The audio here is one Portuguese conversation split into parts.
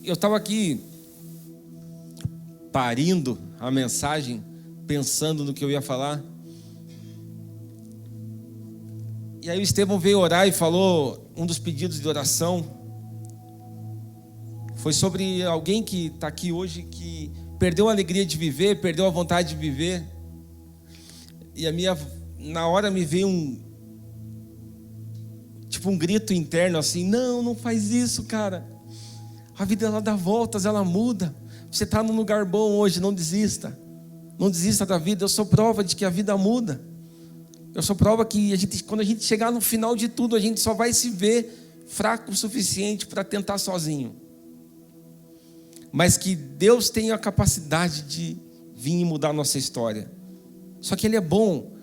Eu estava aqui parindo a mensagem, pensando no que eu ia falar. E aí o Estevão veio orar e falou, um dos pedidos de oração foi sobre alguém que está aqui hoje, que perdeu a alegria de viver, perdeu a vontade de viver. E na hora me veio um grito interno assim: não faz isso, cara. A vida, ela dá voltas, ela muda. Você está num lugar bom hoje, não desista. Não desista da vida. Eu sou prova de que a vida muda. Eu sou prova que quando a gente chegar no final de tudo, a gente só vai se ver fraco o suficiente para tentar sozinho. Mas que Deus tem a capacidade de vir e mudar a nossa história. Só que Ele é bom.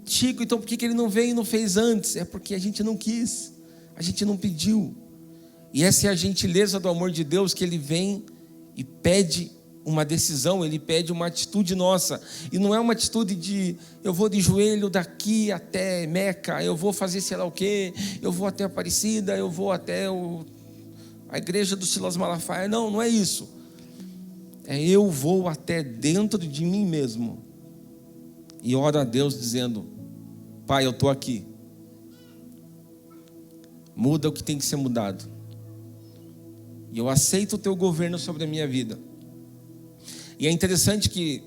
Chico, então por que Ele não veio e não fez antes? É porque a gente não quis, a gente não pediu. E essa é a gentileza do amor de Deus, que Ele vem e pede uma decisão, Ele pede uma atitude nossa. E não é uma atitude de, eu vou de joelho daqui até Meca, eu vou fazer sei lá o quê, eu vou até Aparecida, eu vou até a igreja do Silas Malafaia. Não é isso. É eu vou até dentro de mim mesmo e oro a Deus dizendo: Pai, eu estou aqui. Muda o que tem que ser mudado. E eu aceito o teu governo sobre a minha vida. E é interessante que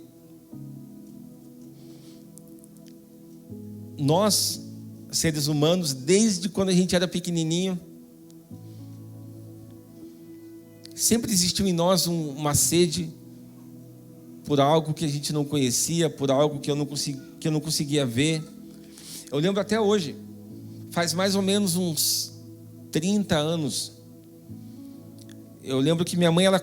nós, seres humanos, desde quando a gente era pequenininho, sempre existiu em nós uma sede por algo que a gente não conhecia, por algo que eu não conseguia ver. Eu lembro até hoje, faz mais ou menos uns 30 anos, eu lembro que minha mãe, ela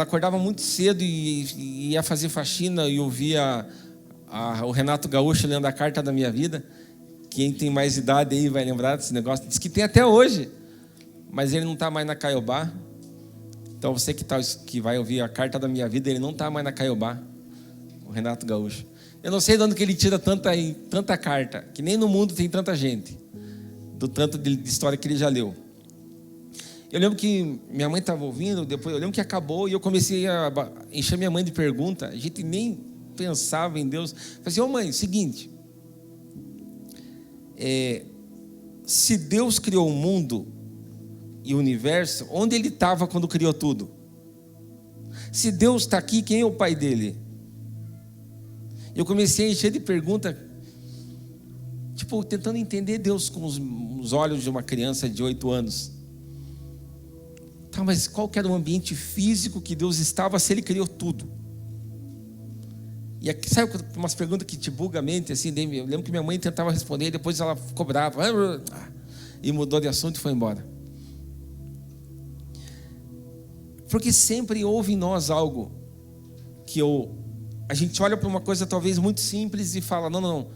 acordava muito cedo e ia fazer faxina e ouvia o Renato Gaúcho lendo a Carta da Minha Vida. Quem tem mais idade aí vai lembrar desse negócio. Diz que tem até hoje, mas ele não está mais na Caiobá. Então você que vai ouvir a Carta da Minha Vida, ele não está mais na Caiobá, o Renato Gaúcho. Eu não sei de onde que ele tira tanta carta, que nem no mundo tem tanta gente, do tanto de história que ele já leu. Eu lembro que minha mãe estava ouvindo, depois eu lembro que acabou e eu comecei a encher minha mãe de perguntas. A gente nem pensava em Deus. Falei assim: ô mãe, seguinte, se Deus criou o mundo e o universo, onde Ele estava quando criou tudo? Se Deus está aqui, quem é o pai dele? Eu comecei a encher de perguntas, tentando entender Deus com os olhos de uma criança de 8 anos. Tá, mas qual que era o ambiente físico que Deus estava se Ele criou tudo? E aqui, sabe umas perguntas que te bugam a mente, assim, eu lembro que minha mãe tentava responder, depois ela ficou brava, e mudou de assunto e foi embora. Porque sempre houve em nós algo que a gente olha para uma coisa talvez muito simples e fala: não,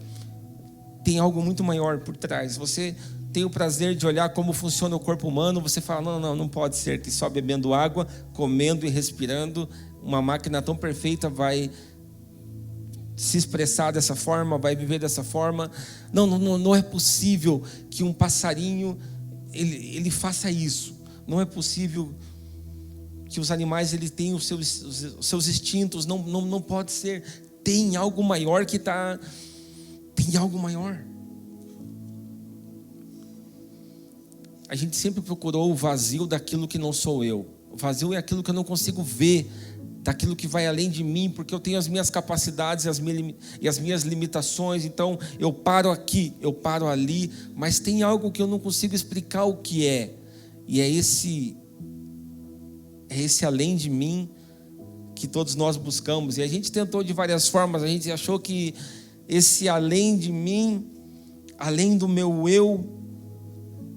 tem algo muito maior por trás. Você tem o prazer de olhar como funciona o corpo humano, você fala: não pode ser que só bebendo água, comendo e respirando, uma máquina tão perfeita vai se expressar dessa forma, vai viver dessa forma. Não é possível que um passarinho ele faça isso. Não é possível que os animais eles tenham os seus instintos. Não pode ser. Tem algo maior tem algo maior. A gente sempre procurou o vazio daquilo que não sou eu. O vazio é aquilo que eu não consigo ver, daquilo que vai além de mim, porque eu tenho as minhas capacidades e as minhas limitações. Então eu paro aqui, eu paro ali, mas tem algo que eu não consigo explicar o que é. E é esse além de mim que todos nós buscamos. E a gente tentou de várias formas. A gente achou que esse além de mim, além do meu eu,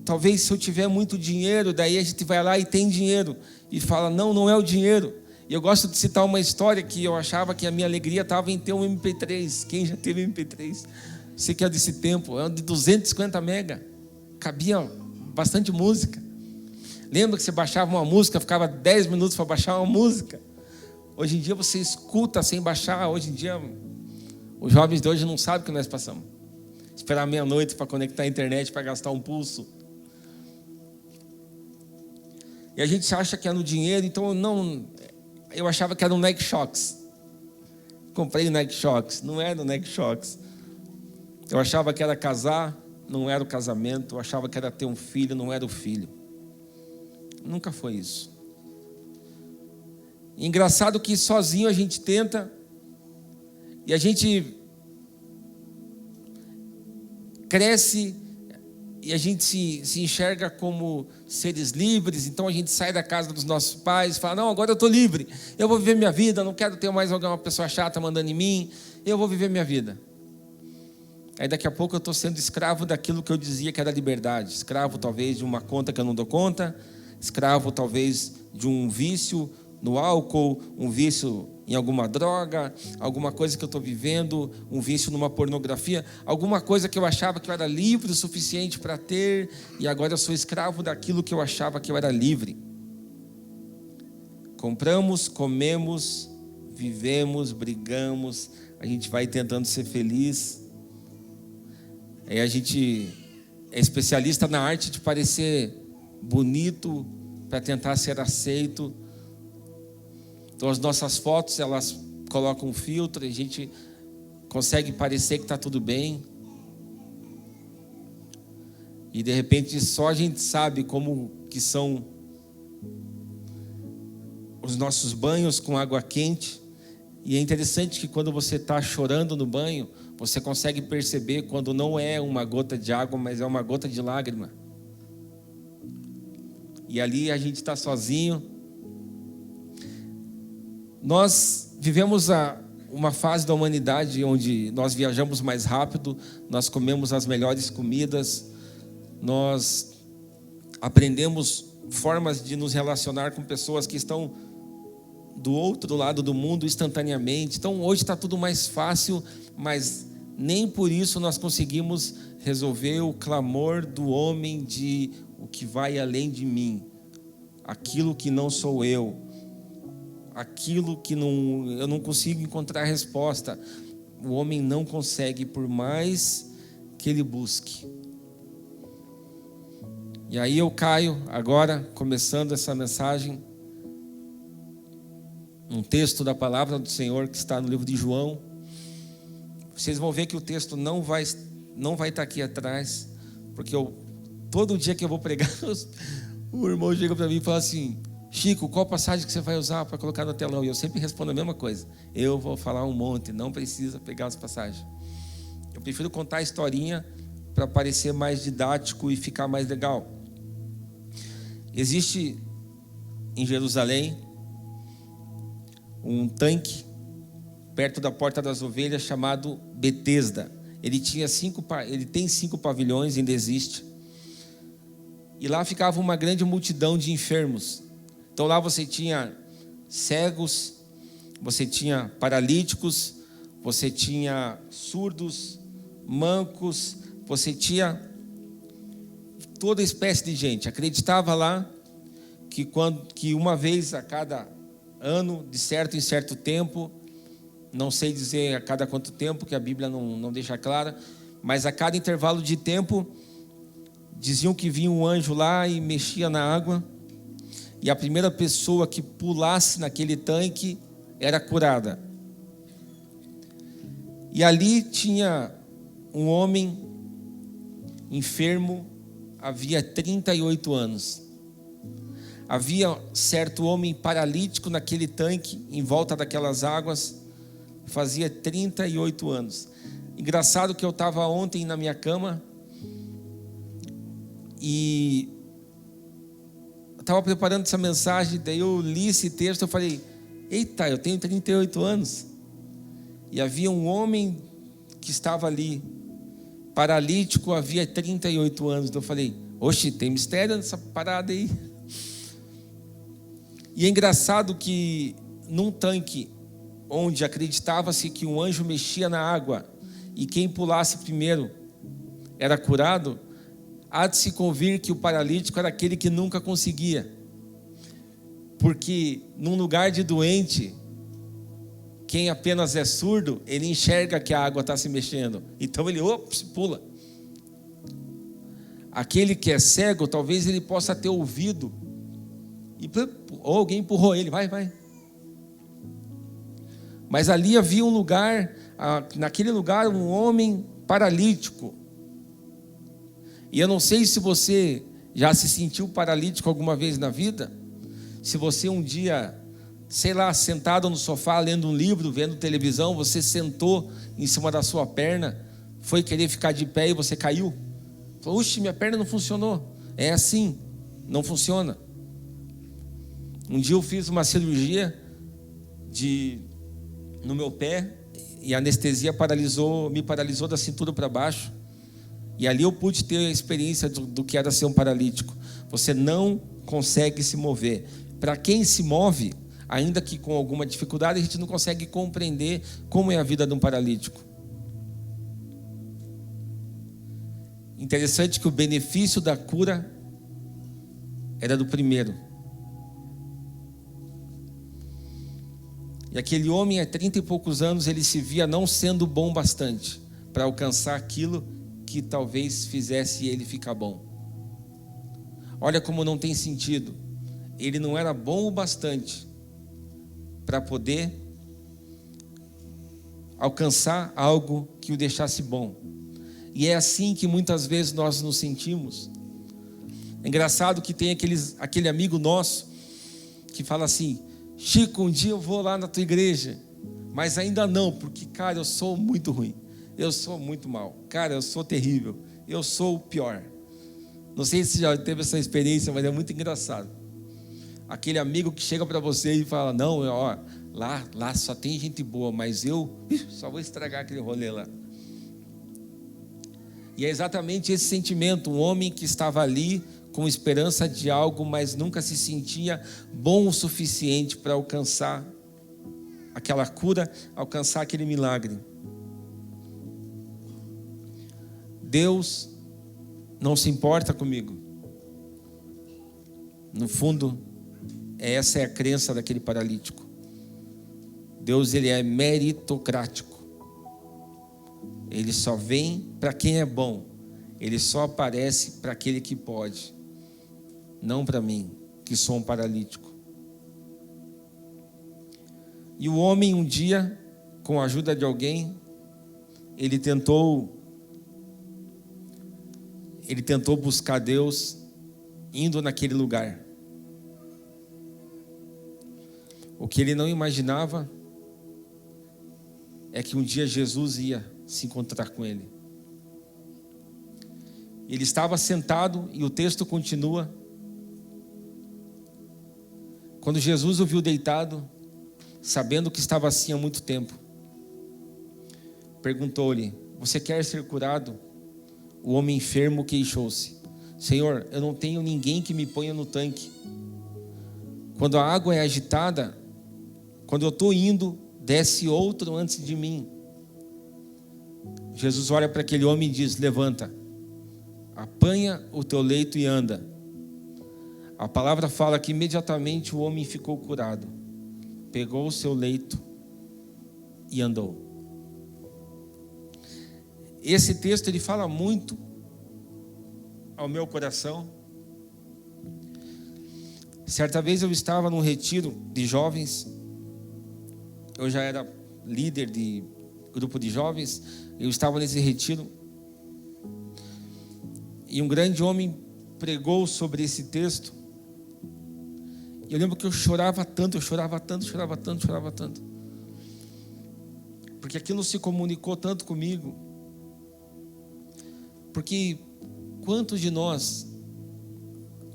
talvez se eu tiver muito dinheiro, daí a gente vai lá e tem dinheiro e fala: não é o dinheiro. E eu gosto de citar uma história que eu achava que a minha alegria estava em ter um MP3. Quem já teve MP3? Você que é desse tempo, é de 250 mega, cabia bastante música. Lembra que você baixava uma música, ficava 10 minutos para baixar uma música? Hoje em dia você escuta sem baixar. Hoje em dia os jovens de hoje não sabem o que nós passamos. Esperar meia-noite para conectar a internet, para gastar um pulso. E a gente acha que é no dinheiro, então eu achava que era no Nike Shox. Comprei o Nike Shox, não era o Nike Shox. Eu achava que era casar, não era o casamento. Eu achava que era ter um filho, não era o filho. Nunca foi isso. Engraçado que sozinho a gente tenta, e a gente cresce, e a gente se enxerga como seres livres. Então a gente sai da casa dos nossos pais e fala: não, agora eu estou livre, eu vou viver minha vida, não quero ter mais uma pessoa chata mandando em mim, eu vou viver minha vida. Aí daqui a pouco eu estou sendo escravo daquilo que eu dizia que era liberdade. Escravo talvez de uma conta que eu não dou conta, escravo talvez de um vício no álcool, um vício em alguma droga, alguma coisa que eu estou vivendo, um vício numa pornografia, alguma coisa que eu achava que eu era livre o suficiente para ter, e agora eu sou escravo daquilo que eu achava que eu era livre. Compramos, comemos, vivemos, brigamos, a gente vai tentando ser feliz. Aí a gente é especialista na arte de parecer bonito para tentar ser aceito. Então as nossas fotos, elas colocam um filtro e a gente consegue parecer que está tudo bem. E de repente só a gente sabe como que são os nossos banhos com água quente. E é interessante que quando você está chorando no banho, você consegue perceber quando não é uma gota de água, mas é uma gota de lágrima. E ali a gente está sozinho. Nós vivemos uma fase da humanidade onde nós viajamos mais rápido, nós comemos as melhores comidas, nós aprendemos formas de nos relacionar com pessoas que estão do outro lado do mundo instantaneamente. Então hoje está tudo mais fácil, mas nem por isso nós conseguimos resolver o clamor do homem de o que vai além de mim, aquilo que não sou eu, aquilo que eu não consigo encontrar resposta. O homem não consegue, por mais que ele busque. E aí eu caio agora, começando essa mensagem, um texto da palavra do Senhor que está no livro de João. Vocês vão ver que o texto não vai estar aqui atrás, porque todo dia que eu vou pregar, o irmão chega para mim e fala assim: Chico, qual passagem que você vai usar para colocar no telão? E eu sempre respondo a mesma coisa: eu vou falar um monte, não precisa pegar as passagens. Eu prefiro contar a historinha para parecer mais didático e ficar mais legal. Existe em Jerusalém um tanque perto da Porta das Ovelhas chamado Betesda. Ele tem 5 pavilhões, ainda existe. E lá ficava uma grande multidão de enfermos. Então lá você tinha cegos, você tinha paralíticos, você tinha surdos, mancos, você tinha toda espécie de gente. Acreditava lá que uma vez a cada ano, de certo em certo tempo, não sei dizer a cada quanto tempo, que a Bíblia não deixa clara, mas a cada intervalo de tempo, diziam que vinha um anjo lá e mexia na água, e a primeira pessoa que pulasse naquele tanque era curada. E ali tinha um homem enfermo, havia 38 anos. Havia certo homem paralítico naquele tanque, em volta daquelas águas, fazia 38 anos. Engraçado que eu estava ontem na minha cama e estava preparando essa mensagem, daí eu li esse texto, eu falei: eita, eu tenho 38 anos. E havia um homem que estava ali, paralítico, havia 38 anos. Então eu falei: oxe, tem mistério nessa parada aí. E é engraçado que num tanque onde acreditava-se que um anjo mexia na água e quem pulasse primeiro era curado, há de se convir que o paralítico era aquele que nunca conseguia. Porque num lugar de doente, quem apenas é surdo, ele enxerga que a água está se mexendo. Então ele pula. Aquele que é cego, talvez ele possa ter ouvido ou alguém empurrou ele, vai. Mas ali havia um lugar, naquele lugar, um homem paralítico. E eu não sei se você já se sentiu paralítico alguma vez na vida. Se você um dia, sei lá, sentado no sofá, lendo um livro, vendo televisão, você sentou em cima da sua perna, foi querer ficar de pé e você caiu. Falou, oxe, minha perna não funcionou. É assim, não funciona. Um dia eu fiz uma cirurgia no meu pé e a anestesia me paralisou da cintura para baixo. E ali eu pude ter a experiência do que era ser um paralítico. Você não consegue se mover. Para quem se move, ainda que com alguma dificuldade, a gente não consegue compreender como é a vida de um paralítico. Interessante que o benefício da cura era do primeiro. E aquele homem, há 30 e poucos anos, ele se via não sendo bom bastante para alcançar aquilo que talvez fizesse ele ficar bom. Olha como não tem sentido. Ele não era bom o bastante para poder alcançar algo que o deixasse bom. E é assim que muitas vezes nós nos sentimos. É engraçado que tem aquele amigo nosso que fala assim, Chico, um dia eu vou lá na tua igreja, mas ainda não, porque, cara, eu sou muito ruim. Eu sou muito mal. Cara, eu sou terrível. Eu sou o pior. Não sei se já teve essa experiência, mas é muito engraçado. Aquele amigo que chega para você e fala, não, ó, lá só tem gente boa, mas eu só vou estragar aquele rolê lá. E é exatamente esse sentimento, um homem que estava ali com esperança de algo, mas nunca se sentia bom o suficiente para alcançar aquela cura, alcançar aquele milagre. Deus não se importa comigo. No fundo, essa é a crença daquele paralítico. Deus, ele é meritocrático. Ele só vem para quem é bom. Ele só aparece para aquele que pode. Não para mim, que sou um paralítico. E o homem um dia, com a ajuda de alguém, ele tentou buscar Deus indo naquele lugar. O que ele não imaginava é que um dia Jesus ia se encontrar com ele. Ele estava sentado e o texto continua. Quando Jesus o viu deitado, sabendo que estava assim há muito tempo, perguntou-lhe, você quer ser curado? O homem enfermo queixou-se, Senhor, eu não tenho ninguém que me ponha no tanque. Quando a água é agitada, quando eu estou indo, desce outro antes de mim. Jesus olha para aquele homem e diz, levanta, apanha o teu leito e anda. A palavra fala que imediatamente o homem ficou curado, pegou o seu leito e andou. Esse texto ele fala muito ao meu coração. Certa vez eu estava num retiro de jovens, eu já era líder de grupo de jovens, eu estava nesse retiro e um grande homem pregou sobre esse texto. E eu lembro que eu chorava tanto, porque aquilo se comunicou tanto comigo. Porque quantos de nós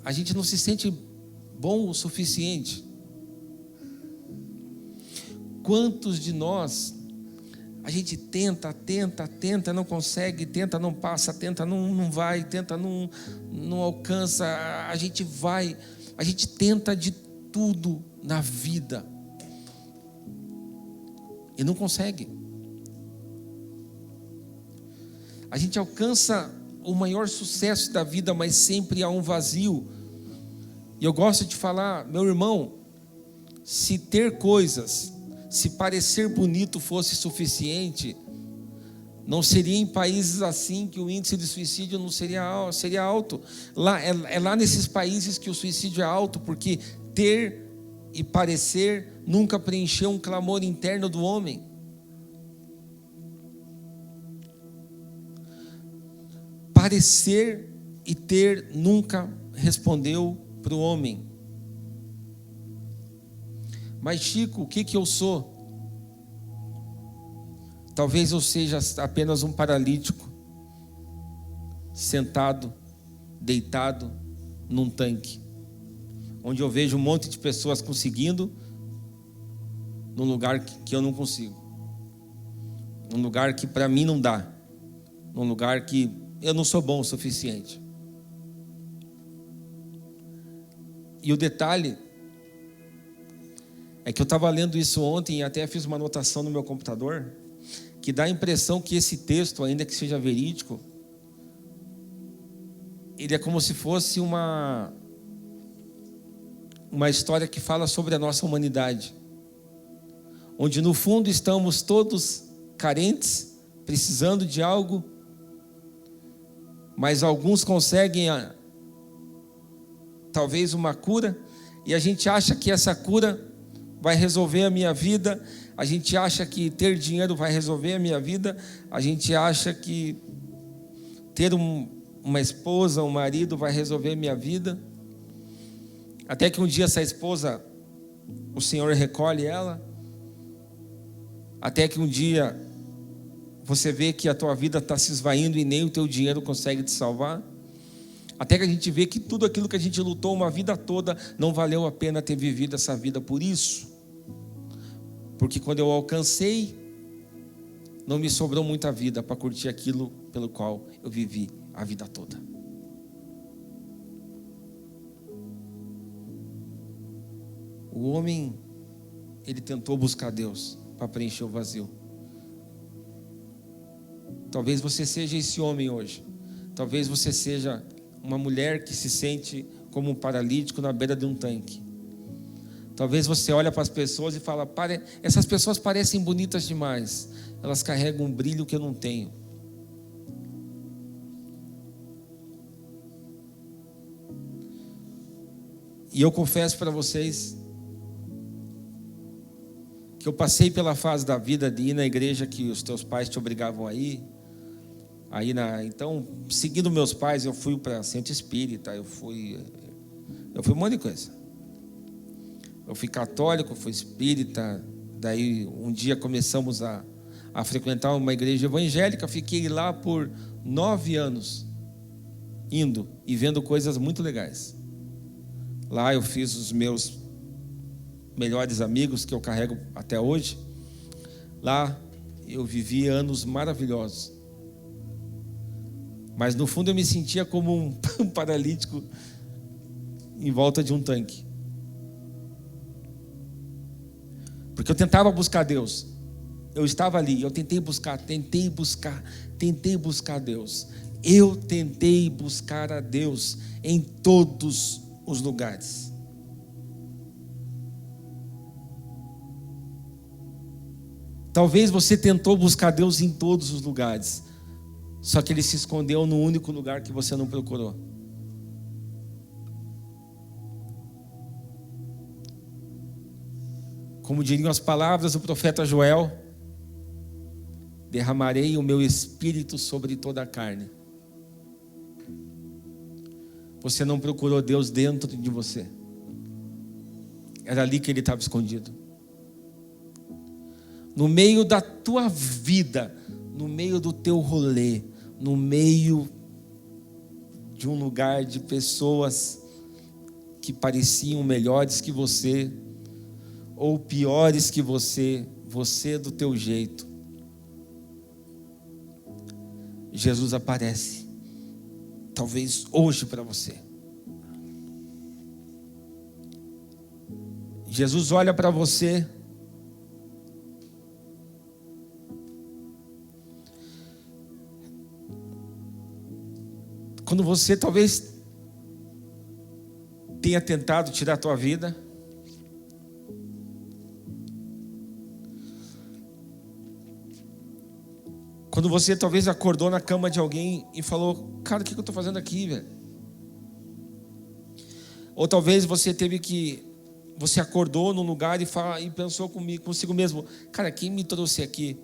a gente não se sente bom o suficiente? Quantos de nós a gente tenta, não consegue, tenta, não passa, tenta, não vai, tenta, não alcança, a gente tenta de tudo na vida e não consegue. A gente alcança o maior sucesso da vida, mas sempre há um vazio. E eu gosto de falar, meu irmão, se ter coisas, se parecer bonito fosse suficiente, não seria em países assim que o índice de suicídio não seria alto. É lá nesses países que o suicídio é alto, porque ter e parecer nunca preencheu um clamor interno do homem. Parecer e ter nunca respondeu para o homem. Mas Chico, o que eu sou? Talvez eu seja apenas um paralítico, sentado, deitado num tanque, onde eu vejo um monte de pessoas conseguindo, num lugar que eu não consigo, num lugar que para mim não dá, num lugar que eu não sou bom o suficiente. E o detalhe é que eu estava lendo isso ontem e até fiz uma anotação no meu computador, que dá a impressão que esse texto, ainda que seja verídico, ele é como se fosse uma história que fala sobre a nossa humanidade, onde no fundo estamos todos carentes, precisando de algo, mas alguns conseguem talvez uma cura, e a gente acha que essa cura vai resolver a minha vida, a gente acha que ter dinheiro vai resolver a minha vida, a gente acha que ter uma esposa, um marido vai resolver a minha vida, até que um dia essa esposa, o Senhor recolhe ela, até que um dia você vê que a tua vida está se esvaindo e nem o teu dinheiro consegue te salvar, até que a gente vê que tudo aquilo que a gente lutou uma vida toda não valeu a pena ter vivido essa vida por isso, porque quando eu alcancei, não me sobrou muita vida para curtir aquilo pelo qual eu vivi a vida toda. O homem, ele tentou buscar Deus para preencher o vazio. Talvez você seja esse homem hoje. Talvez você seja uma mulher que se sente como um paralítico na beira de um tanque. Talvez você olhe para as pessoas e fala: essas pessoas parecem bonitas demais, elas carregam um brilho que eu não tenho. E eu confesso para vocês que eu passei pela fase da vida de ir na igreja que os teus pais te obrigavam a ir. Então, seguindo meus pais, eu fui para centro espírita, eu fui um monte de coisa. Eu fui católico, fui espírita, daí um dia começamos a frequentar uma igreja evangélica, fiquei lá por 9 anos, indo e vendo coisas muito legais. Lá eu fiz os meus melhores amigos que eu carrego até hoje. Lá eu vivi anos maravilhosos. Mas no fundo eu me sentia como um paralítico em volta de um tanque. Porque eu tentava buscar Deus. Eu estava ali, eu tentei buscar Deus. Eu tentei buscar a Deus em todos os lugares. Talvez você tentou buscar Deus em todos os lugares, só que Ele se escondeu no único lugar que você não procurou. Como diriam as palavras do profeta Joel: derramarei o meu espírito sobre toda a carne. Você não procurou Deus dentro de você. Era ali que Ele estava escondido. No meio da tua vida, no meio do teu rolê, no meio de um lugar de pessoas que pareciam melhores que você, ou piores que você do teu jeito, Jesus aparece, talvez hoje para você. Jesus olha para você quando você talvez tenha tentado tirar a tua vida, quando você talvez acordou na cama de alguém e falou: cara, o que eu estou fazendo aqui, velho? Ou talvez você teve que você acordou num lugar e pensou consigo mesmo, cara, quem me trouxe aqui?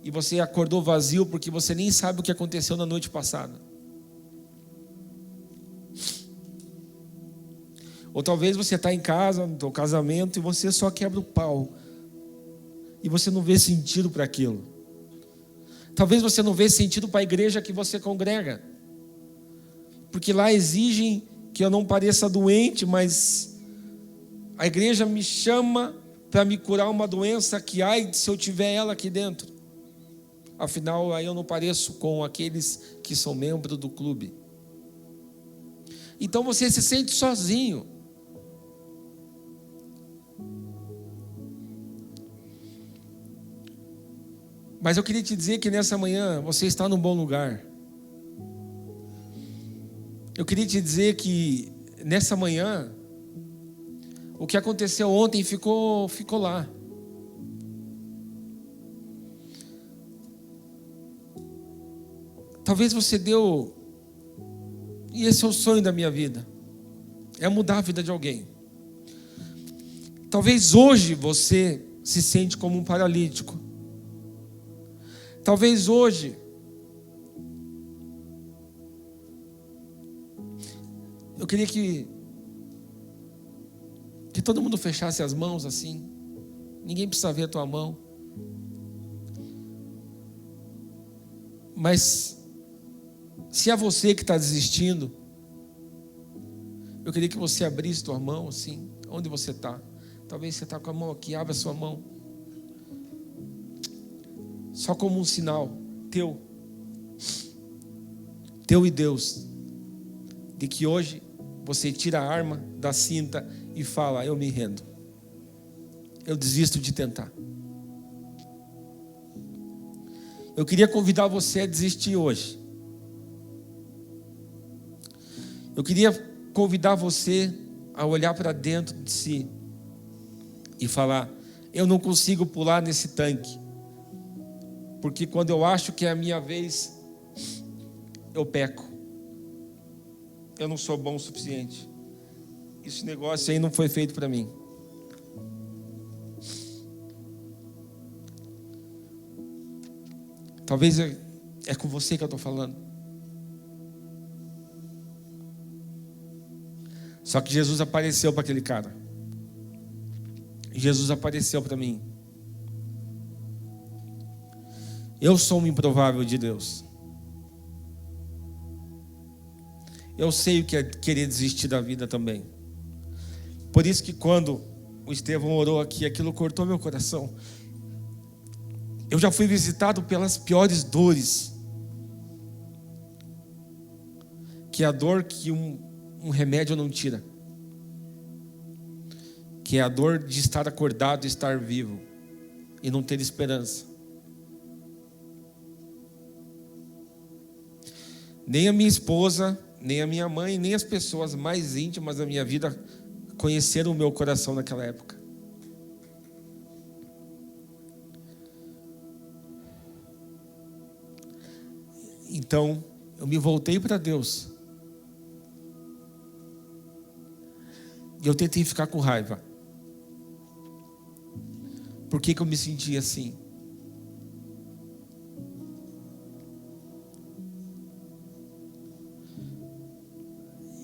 E você acordou vazio porque você nem sabe o que aconteceu na noite passada. Ou talvez você está em casa, no seu casamento, e você só quebra o pau. E você não vê sentido para aquilo. Talvez você não vê sentido para a igreja que você congrega. Porque lá exigem que eu não pareça doente, mas a igreja me chama para me curar uma doença que, ai, se eu tiver ela aqui dentro. Afinal, aí eu não pareço com aqueles que são membros do clube. Então você se sente sozinho. Mas eu queria te dizer que nessa manhã você está num bom lugar. Eu queria te dizer que nessa manhã o que aconteceu ontem ficou lá. Talvez você deu, e esse é o sonho da minha vida, é mudar a vida de alguém. Talvez hoje você se sente como um paralítico. Talvez hoje eu queria que todo mundo fechasse as mãos assim. Ninguém precisa ver a tua mão. Mas se é você que está desistindo, eu queria que você abrisse tua mão assim, onde você está. Talvez você está com a mão aqui, abre a sua mão. Só como um sinal teu e Deus, de que hoje você tira a arma da cinta e fala, eu me rendo. Eu desisto de tentar. Eu queria convidar você a desistir hoje. Eu queria convidar você a olhar para dentro de si e falar, eu não consigo pular nesse tanque. Porque quando eu acho que é a minha vez, eu peco. Eu não sou bom o suficiente. Esse negócio aí não foi feito para mim. Talvez é com você que eu estou falando. Só que Jesus apareceu para aquele cara. Jesus apareceu para mim. Eu sou um improvável de Deus. Eu sei o que é querer desistir da vida também. Por isso que quando o Estevão orou aqui, aquilo cortou meu coração. Eu já fui visitado pelas piores dores. Que é a dor que um remédio não tira. Que é a dor de estar acordado, estar vivo e não ter esperança. Nem a minha esposa, nem a minha mãe, nem as pessoas mais íntimas da minha vida conheceram o meu coração naquela época. Então, eu me voltei para Deus. E eu tentei ficar com raiva. Por que eu me sentia assim?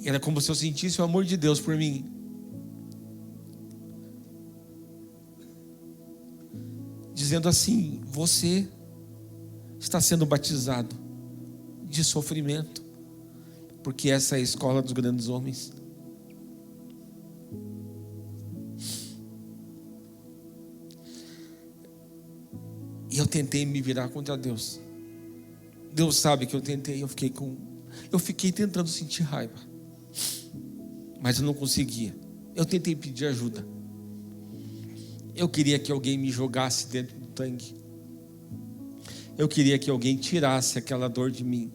Era como se eu sentisse o amor de Deus por mim. Dizendo assim, você está sendo batizado de sofrimento, porque essa é a escola dos grandes homens. E eu tentei me virar contra Deus. Deus sabe que eu tentei, eu fiquei tentando sentir raiva. Mas eu não conseguia. Eu tentei pedir ajuda. Eu queria que alguém me jogasse dentro do tanque. Eu queria que alguém tirasse aquela dor de mim.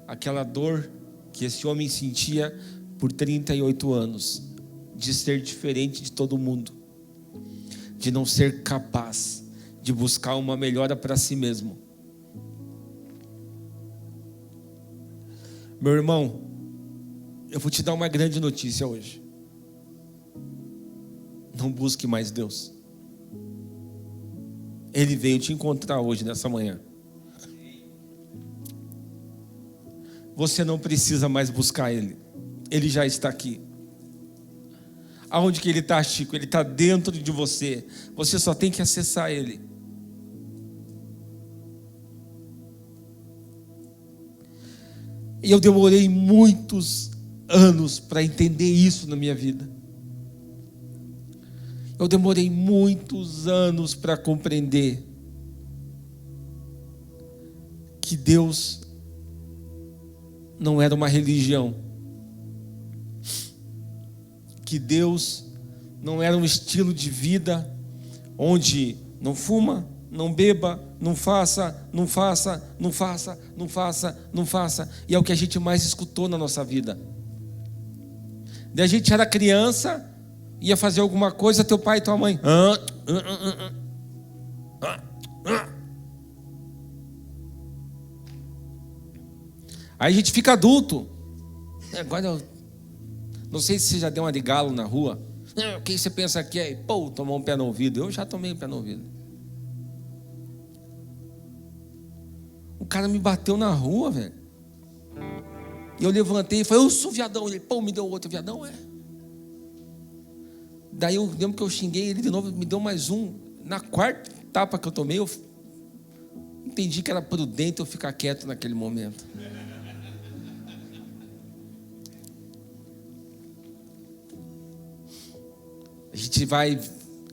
Aquela dor que esse homem sentia por 38 anos. De ser diferente de todo mundo. De não ser capaz de buscar uma melhora para si mesmo. Meu irmão, eu vou te dar uma grande notícia hoje. não busque mais Deus. Ele veio te encontrar hoje, nessa manhã. Você não precisa mais buscar Ele. Ele já está aqui. Aonde que Ele está, Chico? Ele está dentro de você. Você só tem que acessar Ele. E eu demorei muitos anos para entender isso na minha vida. Eu demorei muitos anos para compreender que Deus não era uma religião, que Deus não era um estilo de vida onde não fuma, não beba, não faça, não faça, não faça, não faça, não faça. E é o que a gente mais escutou na nossa vida. Daí a gente era criança, ia fazer alguma coisa, teu pai e tua mãe. Aí a gente fica adulto. Agora eu não sei se você já deu uma de galo na rua. O que você pensa que é? Pô, tomou um pé no ouvido. Eu já tomei um pé no ouvido. O cara me bateu na rua, velho. E eu levantei e falei, eu sou viadão. Ele, pô, me deu outro viadão, é. Daí eu lembro que eu xinguei ele de novo, me deu mais um. Na quarta tapa que eu tomei, eu entendi que era prudente eu ficar quieto naquele momento. A gente vai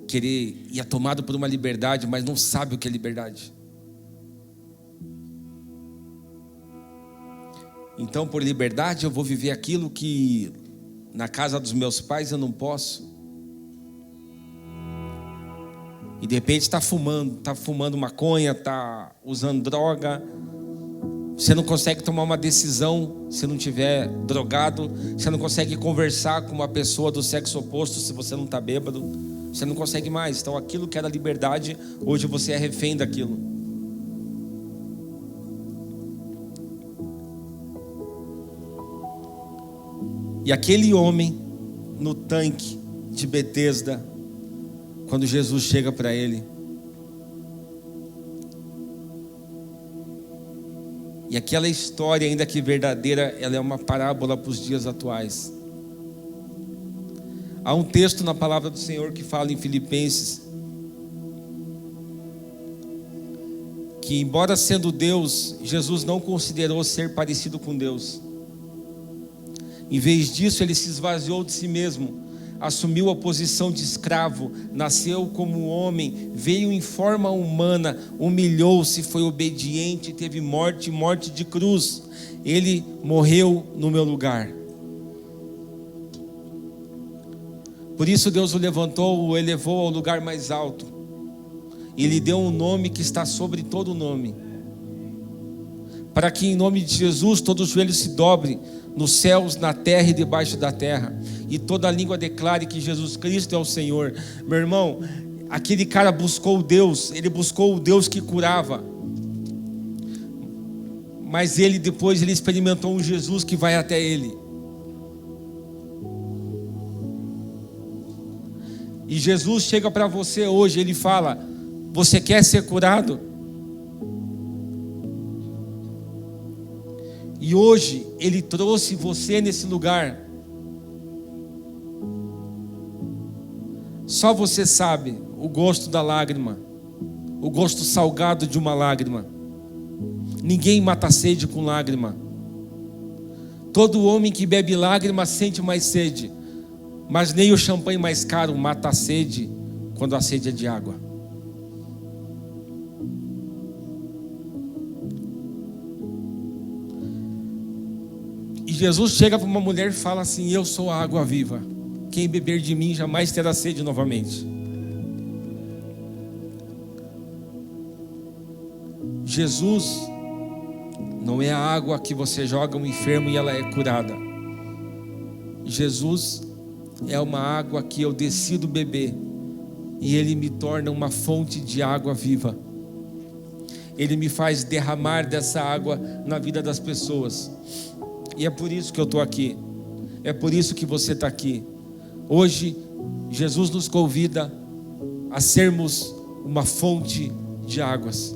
querer e é tomado por uma liberdade, mas não sabe o que é liberdade. Então, por liberdade, eu vou viver aquilo que na casa dos meus pais eu não posso. E de repente está fumando maconha, está usando droga. Você não consegue tomar uma decisão se não tiver drogado. Você não consegue conversar com uma pessoa do sexo oposto se você não está bêbado. Você não consegue mais. Então aquilo que era liberdade, hoje você é refém daquilo. E aquele homem no tanque de Betesda, quando Jesus chega para ele, e aquela história, ainda que verdadeira, ela é uma parábola para os dias atuais. Há um texto na palavra do Senhor que fala em Filipenses que, embora sendo Deus, Jesus não considerou ser parecido com Deus. Em vez disso, ele se esvaziou de si mesmo, assumiu a posição de escravo, nasceu como homem, veio em forma humana, humilhou-se, foi obediente, teve morte de cruz. Ele morreu no meu lugar. Por isso Deus o levantou, o elevou ao lugar mais alto e lhe deu um nome que está sobre todo nome, para que em nome de Jesus todo joelho se dobre, nos céus, na terra e debaixo da terra, e toda língua declare que Jesus Cristo é o Senhor. Meu irmão, aquele cara buscou Deus, ele buscou o Deus que curava, mas ele depois experimentou um Jesus que vai até ele. E Jesus chega para você hoje, ele fala: você quer ser curado? E hoje ele trouxe você nesse lugar. Só você sabe o gosto da lágrima, o gosto salgado de uma lágrima. Ninguém mata a sede com lágrima. Todo homem que bebe lágrima sente mais sede, mas nem o champanhe mais caro mata a sede quando a sede é de água. E Jesus chega para uma mulher e fala assim: eu sou a água viva, quem beber de mim jamais terá sede novamente. Jesus não é a água que você joga um enfermo e ela é curada. Jesus é uma água que eu decido beber e Ele me torna uma fonte de água viva. Ele me faz derramar dessa água na vida das pessoas. E é por isso que eu estou aqui. É por isso que você está aqui. Hoje Jesus nos convida a sermos uma fonte de águas.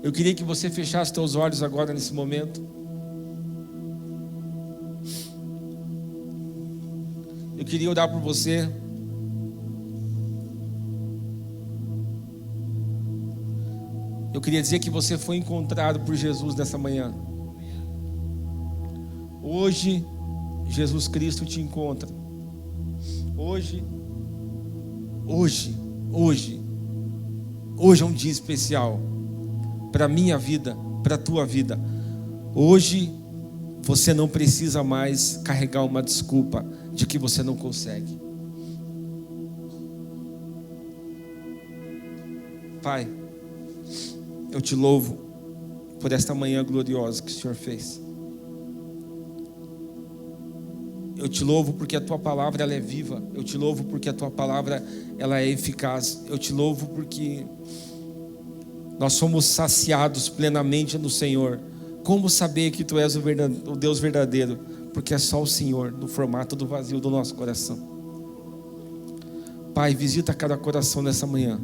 Eu queria que você fechasse seus olhos agora nesse momento. Eu queria orar por você. Eu queria dizer que você foi encontrado por Jesus nessa manhã. Hoje, Jesus Cristo te encontra. Hoje é um dia especial para a minha vida, para a tua vida. Hoje você não precisa mais carregar uma desculpa de que você não consegue. Pai, eu te louvo por esta manhã gloriosa que o Senhor fez. Eu te louvo porque a tua palavra ela é viva. Eu te louvo porque a tua palavra ela é eficaz. Eu te louvo porque nós somos saciados plenamente no Senhor. Como saber que tu és o Deus verdadeiro? Porque é só o Senhor no formato do vazio do nosso coração. Pai, visita cada coração nessa manhã.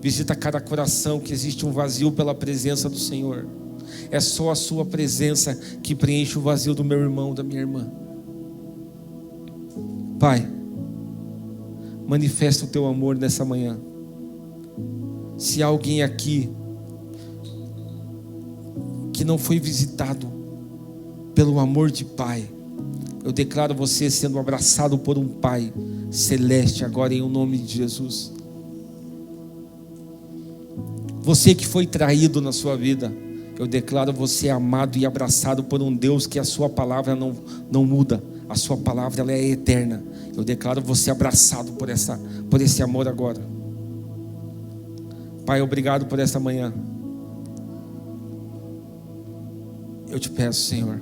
Visita cada coração que existe um vazio pela presença do Senhor. É só a sua presença que preenche o vazio do meu irmão, da minha irmã. Pai, manifesta o teu amor nessa manhã. Se há alguém aqui que não foi visitado pelo amor de Pai, eu declaro você sendo abraçado por um Pai celeste agora em nome de Jesus. Você que foi traído na sua vida, eu declaro você amado e abraçado por um Deus que a sua palavra não muda. A sua palavra ela é eterna. Eu declaro você abraçado por esse amor agora. Pai, obrigado por essa manhã. Eu te peço, Senhor,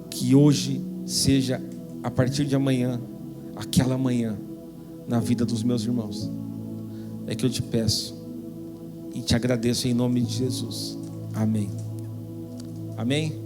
que hoje seja, a partir de amanhã, aquela manhã na vida dos meus irmãos. É que eu te peço e te agradeço em nome de Jesus. Amém. Amém.